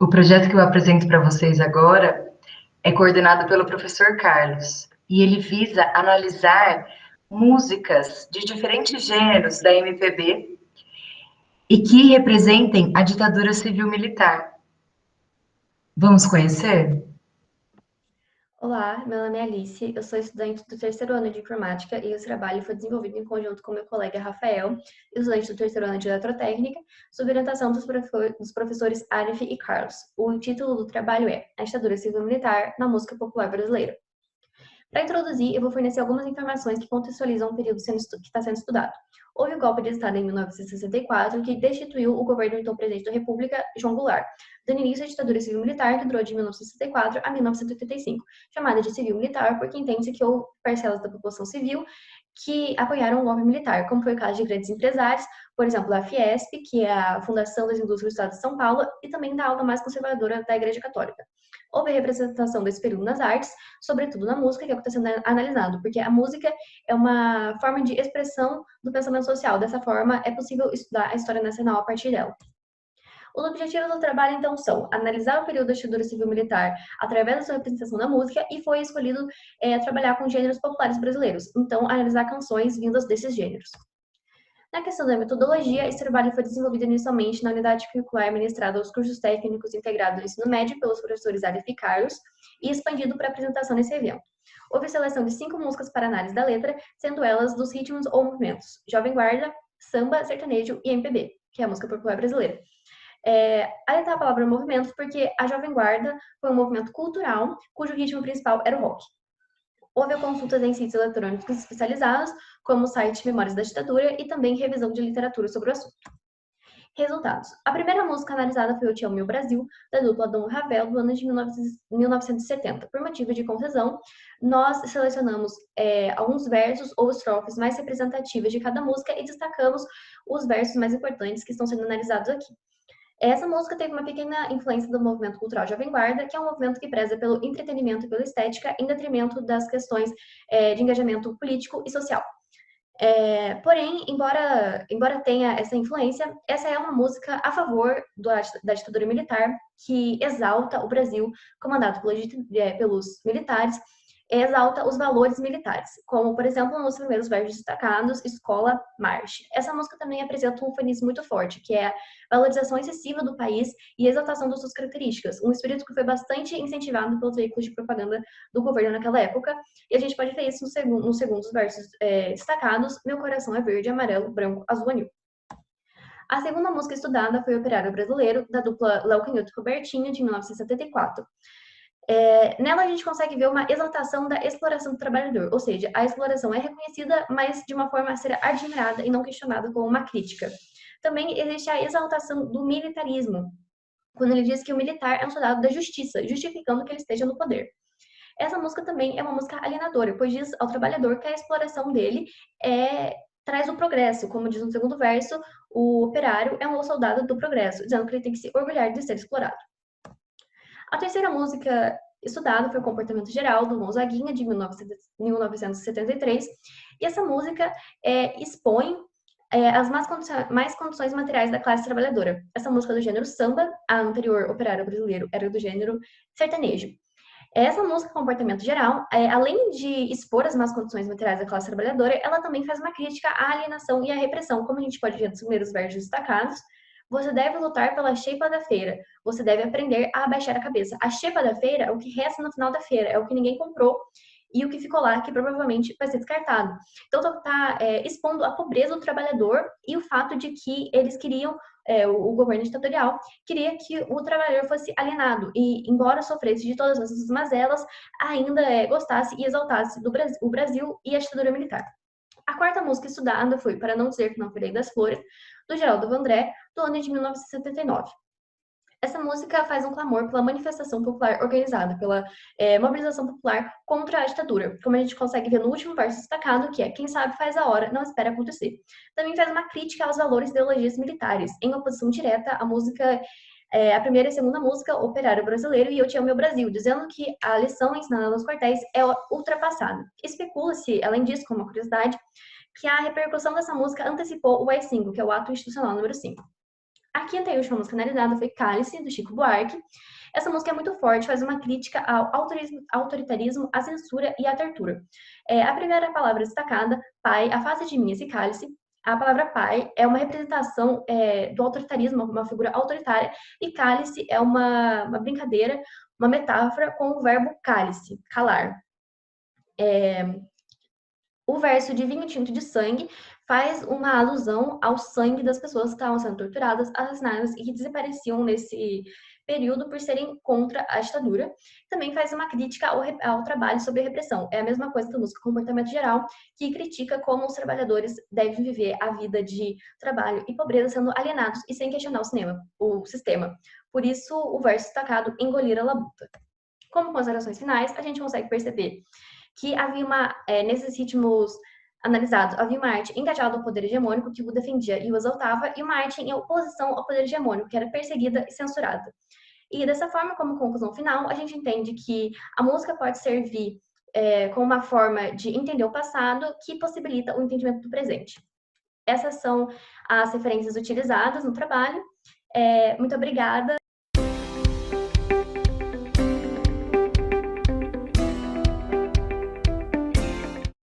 O projeto que eu apresento para vocês agora é coordenado pelo professor Carlos e ele visa analisar músicas de diferentes gêneros da MPB e que representem a ditadura civil-militar. Vamos conhecer? Olá, meu nome é Alice, eu sou estudante do terceiro ano de informática e esse trabalho foi desenvolvido em conjunto com meu colega Rafael, estudante do terceiro ano de eletrotécnica, sob orientação dos professores Arif e Carlos. O título do trabalho é A Ditadura Civil-Militar na Música Popular Brasileira. Para introduzir, eu vou fornecer algumas informações que contextualizam o período que está sendo estudado. Houve o golpe de Estado em 1964, que destituiu o governo do então presidente da República, João Goulart, dando início à ditadura civil-militar, que durou de 1964 a 1985, chamada de civil-militar porque entende-se que houve parcelas da população civil que apoiaram o golpe militar, como foi o caso de grandes empresários, por exemplo, da Fiesp, que é a Fundação das Indústrias do Estado de São Paulo, e também da ala mais conservadora da Igreja Católica. Houve a representação desse período nas artes, sobretudo na música, que é o que está sendo analisado, porque a música é uma forma de expressão do pensamento social. Dessa forma, é possível estudar a história nacional a partir dela. Os objetivos do trabalho, então, são analisar o período da ditadura civil-militar através da sua representação na música e foi escolhido trabalhar com gêneros populares brasileiros, então, analisar canções vindas desses gêneros. Na questão da metodologia, esse trabalho foi desenvolvido inicialmente na unidade curricular ministrada aos cursos técnicos integrados no ensino médio pelos professores Arif e Carlos e expandido para apresentação nesse evento. Houve seleção de 5 músicas para análise da letra, sendo elas dos ritmos ou movimentos Jovem Guarda, samba, sertanejo e MPB, que é a música popular brasileira. Aí está a palavra movimento, porque a Jovem Guarda foi um movimento cultural cujo ritmo principal era o rock. Houve consultas em sites eletrônicos especializados, como o site Memórias da Ditadura, e também revisão de literatura sobre o assunto. Resultados. A primeira música analisada foi o Te Amo Meu Brasil, da dupla Dom Ravel, do ano de 1970. Por motivo de confusão, nós selecionamos alguns versos ou estrofes mais representativas de cada música e destacamos os versos mais importantes que estão sendo analisados aqui. Essa música teve uma pequena influência do movimento cultural Jovem Guarda, que é um movimento que preza pelo entretenimento e pela estética, em detrimento das questões de engajamento político e social. Porém, embora tenha essa influência, essa é uma música a favor da ditadura militar, que exalta o Brasil, comandado pelos militares, exalta os valores militares, como, por exemplo, nos primeiros versos destacados, Escola, Marche. Essa música também apresenta um ufanismo muito forte, que é a valorização excessiva do país e a exaltação das suas características, um espírito que foi bastante incentivado pelos veículos de propaganda do governo naquela época, e a gente pode ver isso nos segundos versos destacados, Meu Coração é Verde, Amarelo, Branco, Azul, Anil. A segunda música estudada foi Operário Brasileiro, da dupla Léo Canhoto e Robertinho, de 1974. Nela a gente consegue ver uma exaltação da exploração do trabalhador, ou seja, a exploração é reconhecida, mas de uma forma a ser admirada e não questionada como uma crítica. Também existe a exaltação do militarismo, quando ele diz que o militar é um soldado da justiça, justificando que ele esteja no poder. Essa música também é uma música alienadora, pois diz ao trabalhador que a exploração dele traz o progresso, como diz no segundo verso, o operário é um soldado do progresso, dizendo que ele tem que se orgulhar de ser explorado. A terceira música estudada foi o Comportamento Geral, do Gonzaguinha, de 1973, e essa música expõe as mais condições materiais da classe trabalhadora. Essa música é do gênero samba, a anterior, Operário Brasileiro, era do gênero sertanejo. Essa música, Comportamento Geral, além de expor as más condições materiais da classe trabalhadora, ela também faz uma crítica à alienação e à repressão, como a gente pode ver nos primeiros versos destacados. Você deve lutar pela xepa da feira. Você deve aprender a abaixar a cabeça. A xepa da feira é o que resta no final da feira, é o que ninguém comprou e o que ficou lá, que provavelmente vai ser descartado. Então, está expondo a pobreza do trabalhador e o fato de que eles queriam, o governo ditatorial queria que o trabalhador fosse alienado e, embora sofresse de todas essas mazelas, ainda gostasse e exaltasse o Brasil e a ditadura militar. A quarta música estudada foi Para Não Dizer Que Não Falei das Flores, do Geraldo Vandré, do ano de 1979. Essa música faz um clamor pela manifestação popular organizada, pela mobilização popular contra a ditadura, como a gente consegue ver no último verso destacado, que é quem sabe faz a hora, não espera acontecer. Também faz uma crítica aos valores e ideologias militares, em oposição direta à música, a primeira e segunda música, Operário Brasileiro e Eu Te Amo Meu Brasil, dizendo que a lição ensinada nos quartéis é ultrapassada. Especula-se, além disso, como uma curiosidade, que a repercussão dessa música antecipou o AI-5, que é o Ato Institucional número 5. A quinta e última música analisada foi Cálice, do Chico Buarque. Essa música é muito forte, faz uma crítica ao autoritarismo, à censura e à tortura. A primeira palavra destacada, pai, afaste de mim esse cálice. A palavra pai é uma representação do autoritarismo, uma figura autoritária, e cálice é uma brincadeira, uma metáfora com o verbo cálice, calar. O verso de vinho tinto de sangue faz uma alusão ao sangue das pessoas que estavam sendo torturadas, assassinadas e que desapareciam nesse período por serem contra a ditadura. Também faz uma crítica ao trabalho sob a repressão. É a mesma coisa que a música Comportamento Geral, que critica como os trabalhadores devem viver a vida de trabalho e pobreza sendo alienados e sem questionar o sistema. Por isso, o verso destacado, engolir a labuta. Como considerações finais, a gente consegue perceber que havia nesses ritmos analisados, havia uma arte engajada ao poder hegemônico, que o defendia e o exaltava, e uma arte em oposição ao poder hegemônico, que era perseguida e censurada. E dessa forma, como conclusão final, a gente entende que a música pode servir como uma forma de entender o passado que possibilita o entendimento do presente. Essas são as referências utilizadas no trabalho. Muito obrigada.